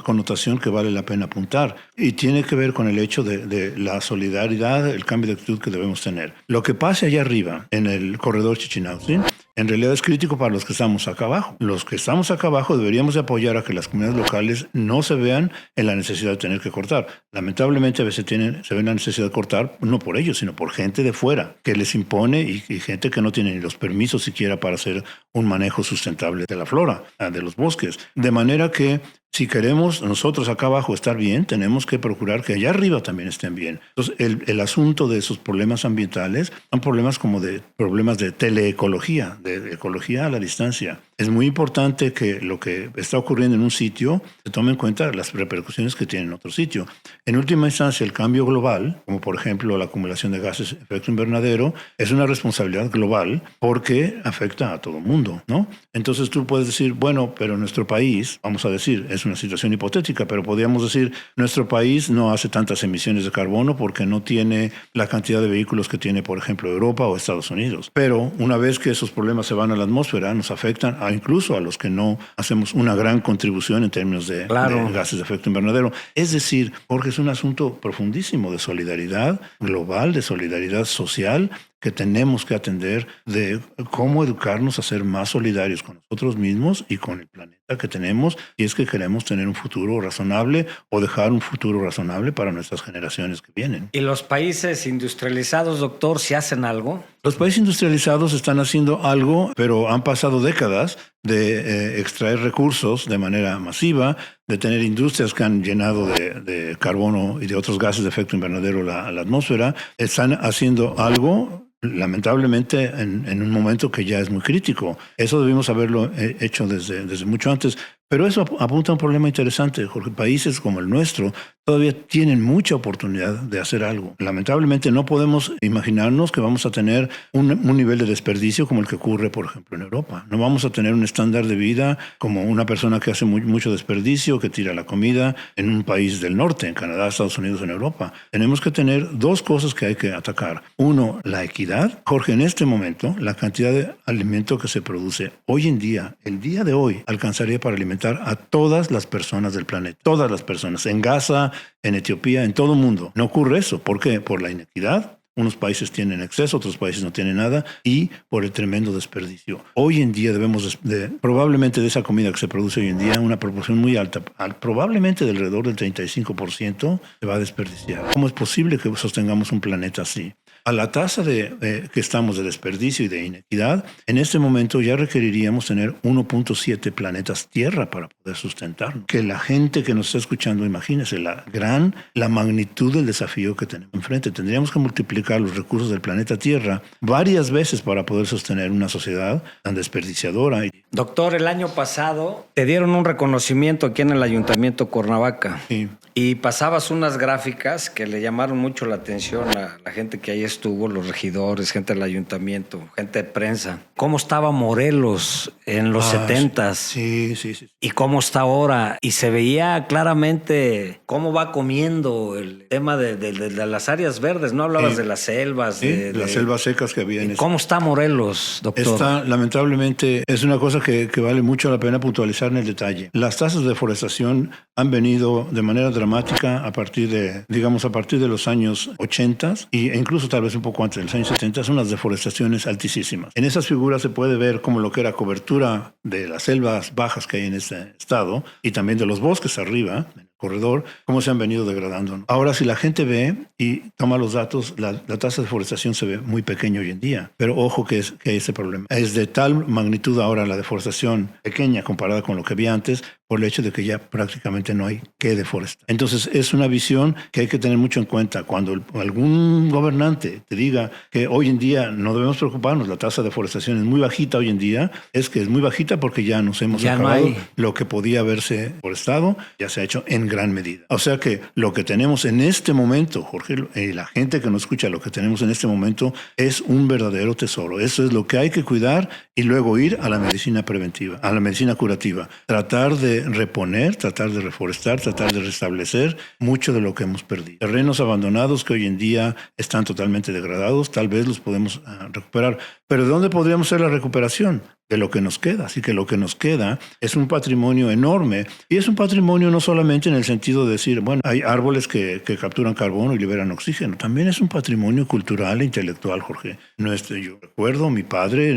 connotación que vale la pena apuntar, y tiene que ver con el hecho de la solidaridad, el cambio de actitud que debemos tener. Lo que pase allá arriba, en el corredor Chichinautzin, en realidad es crítico para los que estamos acá abajo. Los que estamos acá abajo deberíamos de apoyar a que las comunidades locales no se vean en la necesidad de tener que cortar. Lamentablemente a veces se ven la necesidad de cortar, no por ellos, sino por gente de fuera, que les impone, y gente que no tiene ni los permisos siquiera para hacer un manejo sustentable de la flora, de los bosques. De manera que si queremos nosotros acá abajo estar bien, tenemos que procurar que allá arriba también estén bien. Entonces, el asunto de esos problemas ambientales son problemas como problemas de teleecología, de ecología a la distancia. Es muy importante que lo que está ocurriendo en un sitio se tome en cuenta las repercusiones que tiene en otro sitio. En última instancia, el cambio global, como por ejemplo la acumulación de gases de efecto invernadero, es una responsabilidad global porque afecta a todo el mundo, ¿no? Entonces tú puedes decir, bueno, pero nuestro país, vamos a decir, es una situación hipotética, pero podríamos decir, nuestro país no hace tantas emisiones de carbono porque no tiene la cantidad de vehículos que tiene, por ejemplo, Europa o Estados Unidos. Pero una vez que esos problemas se van a la atmósfera, nos afectan incluso a los que no hacemos una gran contribución en términos de gases de efecto invernadero. Es decir, Jorge, es un asunto profundísimo de solidaridad global, de solidaridad social, que tenemos que atender, de cómo educarnos a ser más solidarios con nosotros mismos y con el planeta que tenemos, si es que queremos tener un futuro razonable o dejar un futuro razonable para nuestras generaciones que vienen. ¿Y los países industrializados, doctor, si hacen algo? Los países industrializados están haciendo algo, pero han pasado décadas de extraer recursos de manera masiva, de tener industrias que han llenado de carbono y de otros gases de efecto invernadero la atmósfera. Están haciendo algo, lamentablemente, en un momento que ya es muy crítico. Eso debimos haberlo hecho desde mucho antes. Pero eso apunta a un problema interesante, Jorge. Países como el nuestro todavía tienen mucha oportunidad de hacer algo. Lamentablemente no podemos imaginarnos que vamos a tener un nivel de desperdicio como el que ocurre, por ejemplo, en Europa. No vamos a tener un estándar de vida como una persona que hace mucho desperdicio, que tira la comida en un país del norte, en Canadá, Estados Unidos, en Europa. Tenemos que tener dos cosas que hay que atacar. Uno, la equidad. Jorge, en este momento, la cantidad de alimento que se produce hoy en día, el día de hoy, alcanzaría para alimentar a todas las personas del planeta, todas las personas, en Gaza, en Etiopía, en todo el mundo. No ocurre eso. ¿Por qué? Por la inequidad. Unos países tienen exceso, otros países no tienen nada, y por el tremendo desperdicio. Hoy en día debemos, probablemente de esa comida que se produce hoy en día, una proporción muy alta, probablemente de alrededor del 35%, se va a desperdiciar. ¿Cómo es posible que sostengamos un planeta así? A la tasa que estamos de desperdicio y de inequidad, en este momento ya requeriríamos tener 1.7 planetas Tierra para poder sustentarnos. Que la gente que nos está escuchando, imagínese la magnitud del desafío que tenemos enfrente. Tendríamos que multiplicar los recursos del planeta Tierra varias veces para poder sostener una sociedad tan desperdiciadora. Doctor, el año pasado te dieron un reconocimiento aquí en el Ayuntamiento Cuernavaca. Sí. Y pasabas unas gráficas que le llamaron mucho la atención a la gente que ahí estuvo, los regidores, gente del ayuntamiento, gente de prensa. ¿Cómo estaba Morelos en los 70s? Sí. ¿Y cómo está ahora, y se veía claramente cómo va comiendo el tema de las áreas verdes. No hablabas de las selvas. De las selvas secas que había en ¿Cómo está Morelos, doctor? Lamentablemente, es una cosa que vale mucho la pena puntualizar en el detalle. Las tasas de deforestación han venido de manera dramática a partir de los años 80 e incluso tal vez un poco antes de los años 70, son unas deforestaciones altísimas. En esas figuras se puede ver como lo que era cobertura de las selvas bajas que hay en este estado y también de los bosques arriba, en el corredor, cómo se han venido degradando. Ahora, si la gente ve y toma los datos, la tasa de deforestación se ve muy pequeña hoy en día, pero ojo que hay ese problema. Es de tal magnitud ahora la deforestación pequeña comparada con lo que había antes, por el hecho de que ya prácticamente no hay que deforestar. Entonces, es una visión que hay que tener mucho en cuenta. Cuando algún gobernante te diga que hoy en día no debemos preocuparnos, la tasa de deforestación es muy bajita hoy en día, es que es muy bajita porque ya nos hemos acabado lo que podía haberse forestado, ya se ha hecho en gran medida. O sea que lo que tenemos en este momento, Jorge, la gente que nos escucha, lo que tenemos en este momento es un verdadero tesoro. Eso es lo que hay que cuidar y luego ir a la medicina preventiva, a la medicina curativa. Tratar de reponer, tratar de reforestar, tratar de restablecer mucho de lo que hemos perdido. Terrenos abandonados que hoy en día están totalmente degradados, tal vez los podemos recuperar. Pero ¿de dónde podríamos hacer la recuperación? De lo que nos queda. Así que lo que nos queda es un patrimonio enorme, y es un patrimonio no solamente en el sentido de decir, bueno, hay árboles que capturan carbono y liberan oxígeno, también es un patrimonio cultural e intelectual, Jorge. Yo recuerdo, mi padre,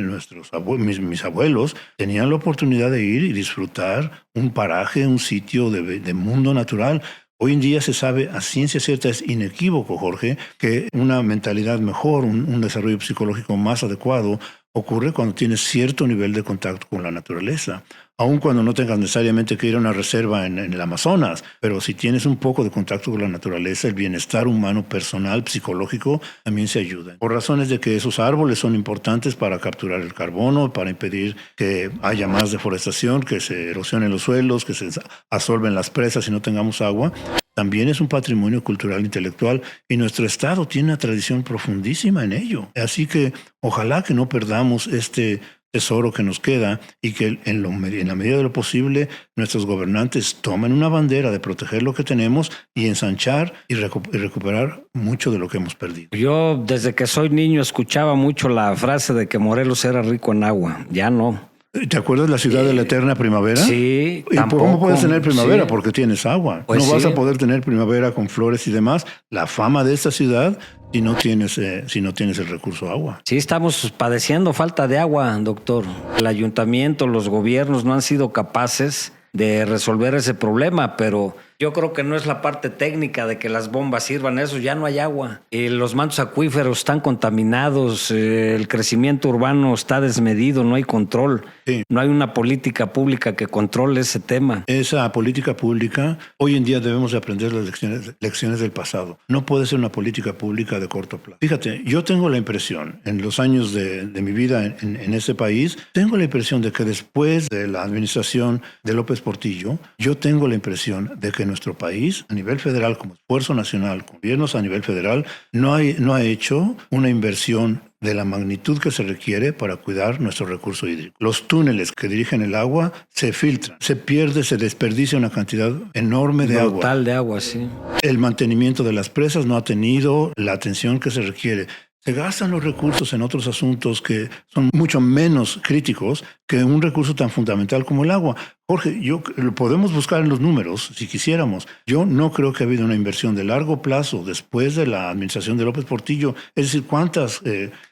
mis abuelos tenían la oportunidad de ir y disfrutar un paraje, un sitio de mundo natural. Hoy en día se sabe a ciencia cierta, es inequívoco, Jorge, que una mentalidad mejor, un desarrollo psicológico más adecuado ocurre cuando tienes cierto nivel de contacto con la naturaleza. Aun cuando no tengas necesariamente que ir a una reserva en el Amazonas, pero si tienes un poco de contacto con la naturaleza, el bienestar humano, personal, psicológico, también se ayuda. Por razones de que esos árboles son importantes para capturar el carbono, para impedir que haya más deforestación, que se erosionen los suelos, que se absorben las presas y no tengamos agua. También es un patrimonio cultural intelectual y nuestro estado tiene una tradición profundísima en ello. Así que ojalá que no perdamos este tesoro que nos queda y que en la medida de lo posible nuestros gobernantes tomen una bandera de proteger lo que tenemos y ensanchar y recuperar mucho de lo que hemos perdido. Yo desde que soy niño escuchaba mucho la frase de que Morelos era rico en agua. Ya no. ¿Te acuerdas de la ciudad de la eterna primavera? Sí, ¿Y tampoco, cómo puedes tener primavera? Sí. Porque tienes agua. Pues no vas sí. a poder tener primavera con flores y demás. La fama de esta ciudad si no tienes el recurso agua. Sí, estamos padeciendo falta de agua, doctor. El ayuntamiento, los gobiernos no han sido capaces de resolver ese problema, pero yo creo que no es la parte técnica de que las bombas sirvan, eso ya no hay agua. Los mantos acuíferos están contaminados, el crecimiento urbano está desmedido, no hay control. Sí. No hay una política pública que controle ese tema. Esa política pública, hoy en día debemos de aprender las lecciones del pasado. No puede ser una política pública de corto plazo. Fíjate, yo tengo la impresión, en los años de mi vida en este país, tengo la impresión de que después de la administración de López Portillo, yo tengo la impresión de que nuestro país, a nivel federal, como esfuerzo nacional, con gobiernos a nivel federal, no ha hecho una inversión de la magnitud que se requiere para cuidar nuestro recurso hídrico. Los túneles que dirigen el agua se filtran, se pierde, se desperdicia una cantidad enorme de agua. Brutal de agua, sí. El mantenimiento de las presas no ha tenido la atención que se requiere. Se gastan los recursos en otros asuntos que son mucho menos críticos que un recurso tan fundamental como el agua. Jorge, lo podemos buscar en los números si quisiéramos. Yo no creo que ha habido una inversión de largo plazo después de la administración de López Portillo. Es decir, ¿cuántos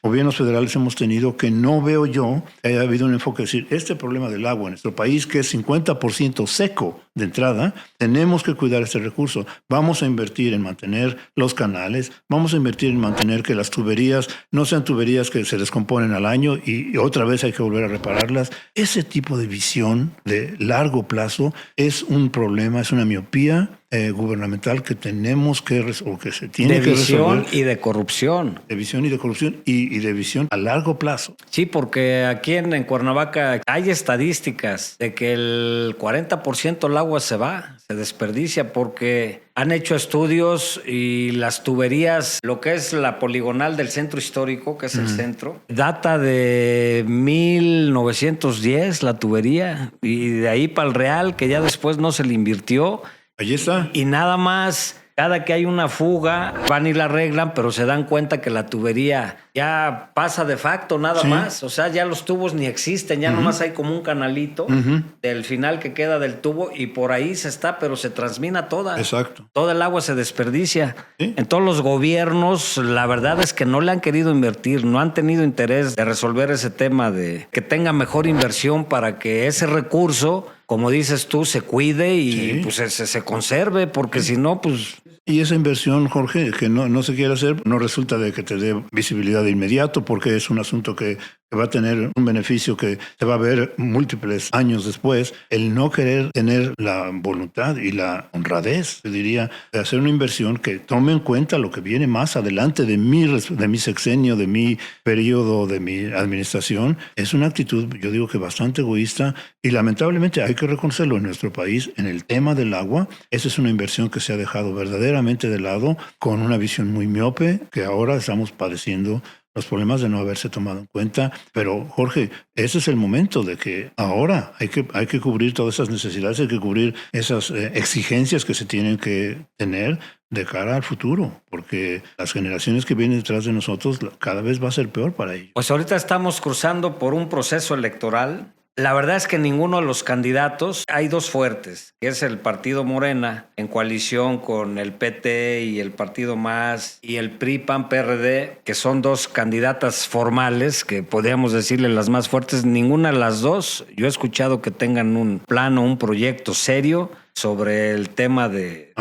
gobiernos federales hemos tenido que no veo yo que haya habido un enfoque? Es decir, este problema del agua en nuestro país, que es 50% seco de entrada, tenemos que cuidar este recurso. Vamos a invertir en mantener los canales, vamos a invertir en mantener que las tuberías no sean tuberías que se descomponen al año y otra vez hay que volver a repararlas. Ese tipo de visión de largo plazo es un problema, es una miopía gubernamental que tenemos o que se tiene que visión resolver. Y de corrupción. De visión y de corrupción y de visión a largo plazo. Sí, porque aquí en Cuernavaca hay estadísticas de que el 40% del agua se desperdicia porque han hecho estudios y las tuberías, lo que es la poligonal del centro histórico, que es el centro, data de 1910 la tubería y de ahí para el Real, que ya después no se le invirtió. Allí está. Y nada más, cada que hay una fuga, van y la arreglan, pero se dan cuenta que la tubería ya pasa de facto nada más. O sea, ya los tubos ni existen, ya nomás hay como un canalito del final que queda del tubo y por ahí pero se transmina toda. Exacto. Toda el agua se desperdicia. ¿Sí? En todos los gobiernos, la verdad es que no le han querido invertir, no han tenido interés de resolver ese tema de que tenga mejor inversión para que ese recurso, como dices tú, se cuide y pues se conserve, porque si no, pues... Y esa inversión, Jorge, que no se quiere hacer, no resulta de que te dé visibilidad de inmediato, porque es un asunto que va a tener un beneficio que se va a ver múltiples años después. El no querer tener la voluntad y la honradez, te diría, de hacer una inversión que tome en cuenta lo que viene más adelante de mi sexenio, de mi periodo, de mi administración, es una actitud, yo digo que bastante egoísta y lamentablemente hay que reconocerlo en nuestro país. En el tema del agua, esa es una inversión que se ha dejado verdaderamente de lado con una visión muy miope que ahora estamos padeciendo los problemas de no haberse tomado en cuenta. Pero, Jorge, ese es el momento de que ahora hay que cubrir todas esas necesidades, hay que cubrir esas exigencias que se tienen que tener de cara al futuro, porque las generaciones que vienen detrás de nosotros cada vez va a ser peor para ellos. Pues ahorita estamos cruzando por un proceso electoral. La verdad es que ninguno de los candidatos, hay dos fuertes, que es el Partido Morena en coalición con el PT y el Partido Más y el PRI, PAN, PRD, que son dos candidatas formales, que podríamos decirle las más fuertes. Ninguna de las dos, yo he escuchado que tengan un plan o un proyecto serio sobre el tema de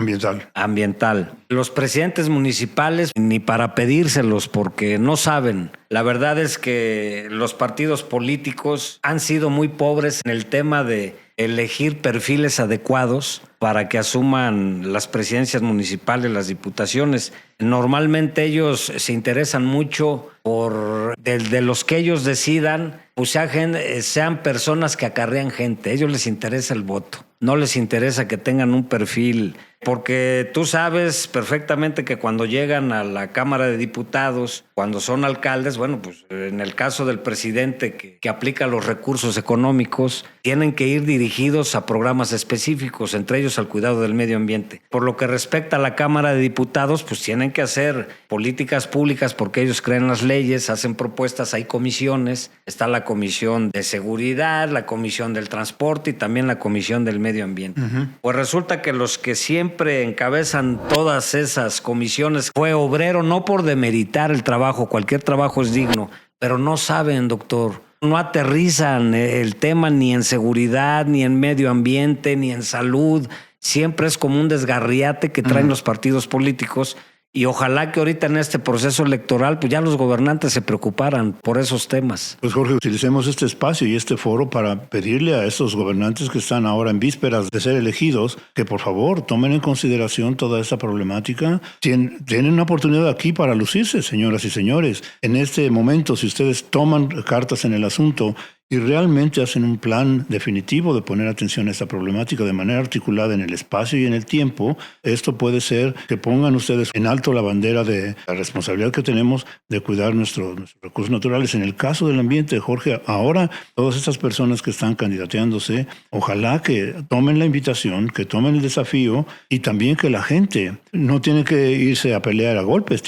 ambiental. Los presidentes municipales ni para pedírselos porque no saben. La verdad es que los partidos políticos han sido muy pobres en el tema de elegir perfiles adecuados para que asuman las presidencias municipales, las diputaciones. Normalmente ellos se interesan mucho por de los que ellos decidan, pues sean personas que acarrean gente. A ellos les interesa el voto. No les interesa que tengan un perfil, porque tú sabes perfectamente que cuando llegan a la Cámara de Diputados, cuando son alcaldes, bueno, pues en el caso del presidente que aplica los recursos económicos, tienen que ir dirigidos a programas específicos, entre ellos al cuidado del medio ambiente. Por lo que respecta a la Cámara de Diputados, pues tienen que hacer políticas públicas porque ellos crean las leyes, hacen propuestas, hay comisiones, está la Comisión de Seguridad, la Comisión del Transporte y también la Comisión del Medio Ambiente. Pues resulta que los que siempre encabezan todas esas comisiones fue Obrero, no por demeritar el trabajo, cualquier trabajo es digno, pero no saben, doctor, no aterrizan el tema ni en seguridad, ni en medio ambiente, ni en salud. Siempre es como un desgarriate que traen los partidos políticos. Y ojalá que ahorita en este proceso electoral, pues ya los gobernantes se preocuparan por esos temas. Pues Jorge, utilicemos este espacio y este foro para pedirle a estos gobernantes que están ahora en vísperas de ser elegidos que por favor tomen en consideración toda esta problemática. Tienen una oportunidad aquí para lucirse, señoras y señores. En este momento, si ustedes toman cartas en el asunto y realmente hacen un plan definitivo de poner atención a esta problemática de manera articulada en el espacio y en el tiempo, esto puede ser que pongan ustedes en alto la bandera de la responsabilidad que tenemos de cuidar nuestros recursos naturales. En el caso del ambiente, Jorge, ahora todas estas personas que están candidateándose, ojalá que tomen la invitación, que tomen el desafío y también que la gente no tiene que irse a pelear a golpes,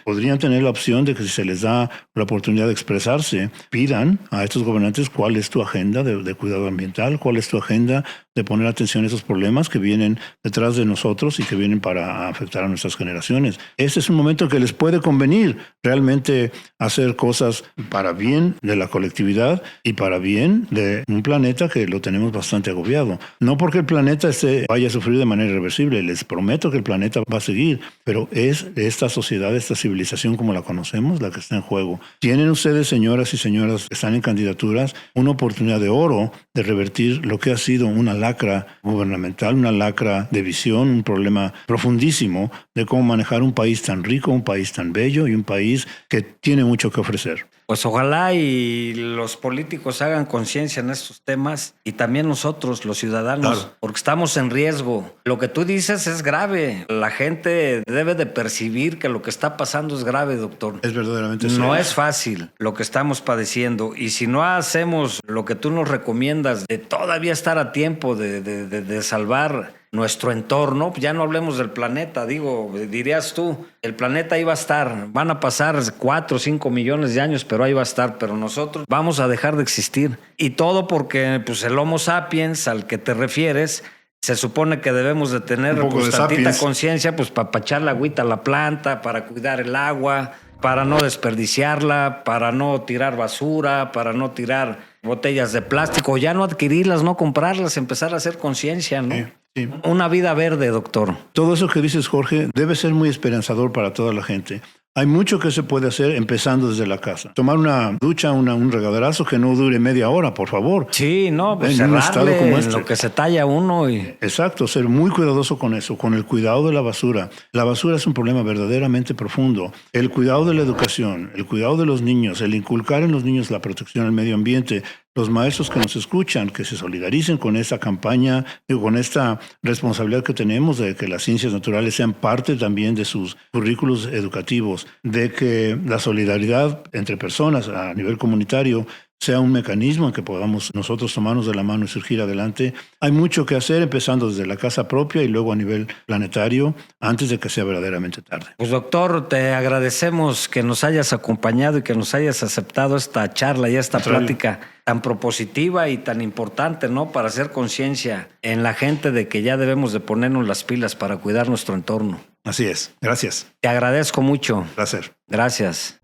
podrían tener la opción de que si se les da la oportunidad de expresarse, pidan a estos gobernantes cuál es tu agenda de cuidado ambiental, cuál es tu agenda de poner atención a esos problemas que vienen detrás de nosotros y que vienen para afectar a nuestras generaciones. Este es un momento que les puede convenir realmente hacer cosas para bien de la colectividad y para bien de un planeta que lo tenemos bastante agobiado. No porque el planeta vaya a sufrir de manera irreversible, les prometo que el planeta va a seguir, pero es esta sociedad, esta civilización como la conocemos, la que está en juego. Tienen ustedes, señoras y señores que están en candidaturas, una oportunidad de oro de revertir lo que ha sido una lacra gubernamental, una lacra de visión, un problema profundísimo de cómo manejar un país tan rico, un país tan bello y un país que tiene mucho que ofrecer. Pues ojalá y los políticos hagan conciencia en estos temas y también nosotros, los ciudadanos, claro, porque estamos en riesgo. Lo que tú dices es grave. La gente debe de percibir que lo que está pasando es grave, doctor. Es verdaderamente serio. No es fácil lo que estamos padeciendo y si no hacemos lo que tú nos recomiendas de todavía estar a tiempo de salvar nuestro entorno, ya no hablemos del planeta, dirías tú, el planeta ahí va a estar, van a pasar 4 o 5 millones de años, pero ahí va a estar, pero nosotros vamos a dejar de existir. Y todo porque pues, el Homo sapiens al que te refieres, se supone que debemos de tener pues, tantita conciencia pues, para echar la agüita a la planta, para cuidar el agua, para no desperdiciarla, para no tirar basura, para no tirar botellas de plástico, ya no adquirirlas, no comprarlas, empezar a hacer conciencia, ¿no? Sí. Una vida verde, doctor. Todo eso que dices, Jorge, debe ser muy esperanzador para toda la gente. Hay mucho que se puede hacer empezando desde la casa. Tomar una ducha, un regaderazo que no dure media hora, por favor. Sí, no, pues en un estado como este. Lo que se talla uno. Exacto, ser muy cuidadoso con eso, con el cuidado de la basura. La basura es un problema verdaderamente profundo. El cuidado de la educación, el cuidado de los niños, el inculcar en los niños la protección al medio ambiente. Los maestros que nos escuchan, que se solidaricen con esta campaña, con esta responsabilidad que tenemos de que las ciencias naturales sean parte también de sus currículos educativos, de que la solidaridad entre personas a nivel comunitario sea un mecanismo en que podamos nosotros tomarnos de la mano y surgir adelante. Hay mucho que hacer, empezando desde la casa propia y luego a nivel planetario, antes de que sea verdaderamente tarde. Pues doctor, te agradecemos que nos hayas acompañado y que nos hayas aceptado esta charla y esta plática tan propositiva y tan importante, ¿no? Para hacer conciencia en la gente de que ya debemos de ponernos las pilas para cuidar nuestro entorno. Así es. Gracias. Te agradezco mucho. Placer. Gracias.